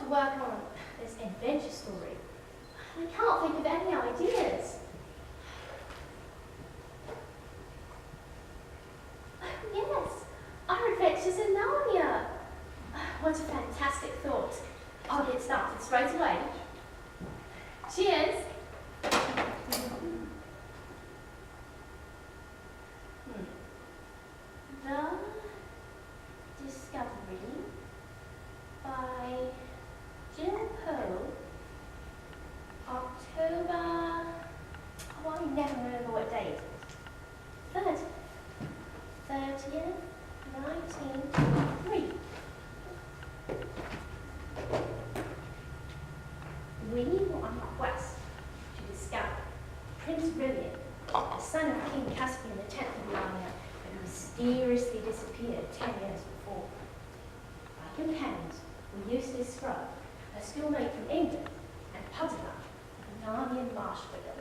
to work on this adventure story. I can't think of any ideas. Oh yes, our adventures in Narnia. What a fantastic thought. I'll get started straight away. Cheers. The Discovery by Jim Poe, October, oh, I never remember what date. 30th, 1923. We were on a quest to discover Prince Brilliant, the son of King Caspian X of Narnia, who mysteriously disappeared 10 years before. Our companions were Eustace Scrub, a schoolmate from England, and Puddleduck, the Narnian marsh widow.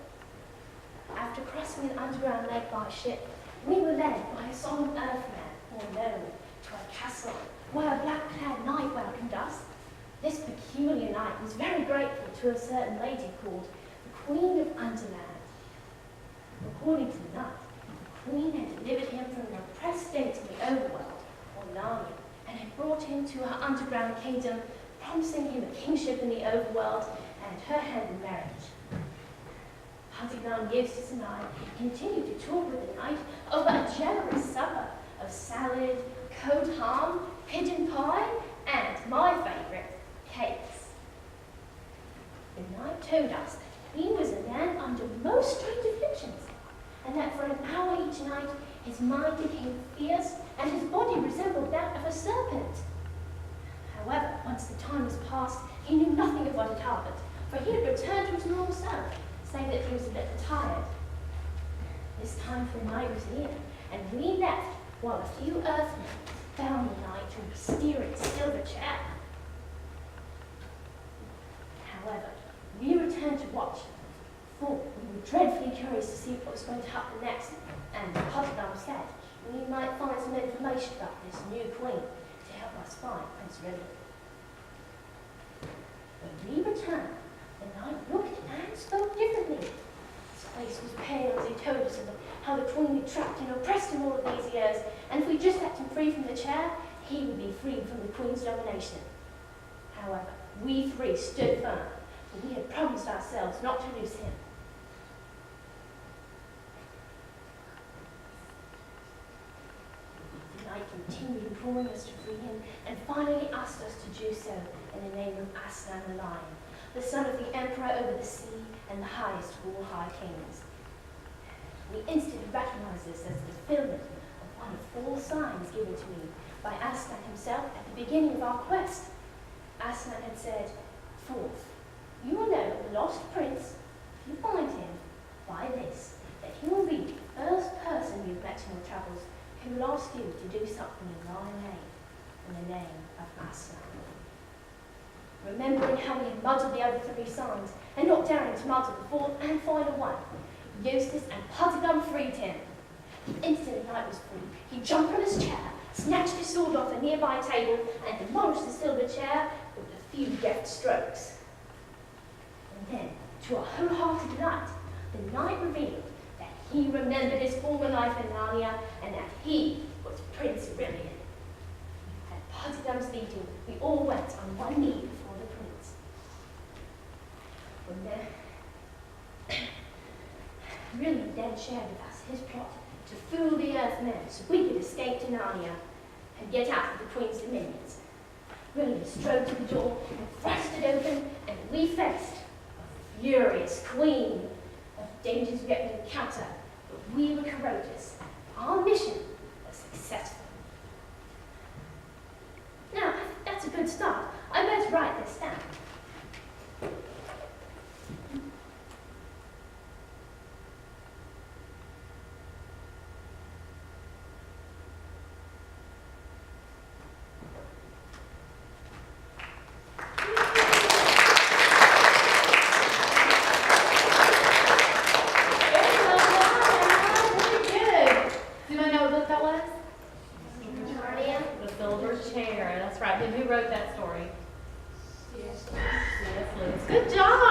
After crossing an underground lake by ship, we were led by a solemn earthman, known to a castle where a black-clad knight welcomed us. This peculiar knight was very grateful to a certain lady called the Queen of Underland. According to the knight, the Queen had delivered him from an oppressed state in the overworld, or Narnia, and had brought him to her underground kingdom, promising him a kingship in the overworld and her hand in marriage. Huntingdown Eustace and I continued to talk with the knight over a generous supper of salad, cold ham, pigeon pie, and my favourite, cakes. The knight told us that he was a man under most strange afflictions, and that for an hour each night his mind became fierce and his body resembled that of a serpent. However, once the time was past, he knew nothing of what had happened, for he had returned to his normal self, saying that he was a little tired. This time for the night was near, and we left while a few earthmen found the knight in a mysterious silver chair. However, we returned to watch, for we were dreadfully curious to see what was going to happen next, and Puddleduck said we might find some information about this new queen to help us find Prince Brilliant. When we returned, the knight looked and spoke differently. His face was pale as he told us of how the queen had trapped and oppressed him all of these years, and if we just let him free from the chair, he would be freed from the queen's domination. However, we three stood firm, for we had promised ourselves not to lose him. The knight continued imploring us to free him, and finally asked us to do so in the name of Aslan the Lion, the son of the emperor over the sea and the highest of all high kings. We instantly recognized this as the fulfillment of one of 4 signs given to me by Aslan himself at the beginning of our quest. Aslan had said, "Fourth, you will know the lost prince, if you find him, by this, that he will be the first person you've met in your travels who will ask you to do something in my name, in the name of Aslan." Remembering how we had muddled the other 3 signs, and not daring to muddle the 4th and final one, Eustace and Puddleduck freed him. The instant the knight was free, he jumped from his chair, snatched his sword off a nearby table, and demolished the silver chair with a few deft strokes. And then, to our wholehearted delight, the knight revealed that he remembered his former life in Narnia, and that he was Prince Brilliant. At Puddleduck's leading, we all went on one knee before the prince. When Brilliant then shared with us his plot to fool the Earthmen so we could escape to Narnia and get out of the Queen's dominions. Brilliant strode to the door and thrust it open, and we faced a furious Queen of dangers we had to encounter, but we were courageous. Our mission was successful. Now, that's a good start. I better write this down. Who wrote that story? Yes. excellence. Good job.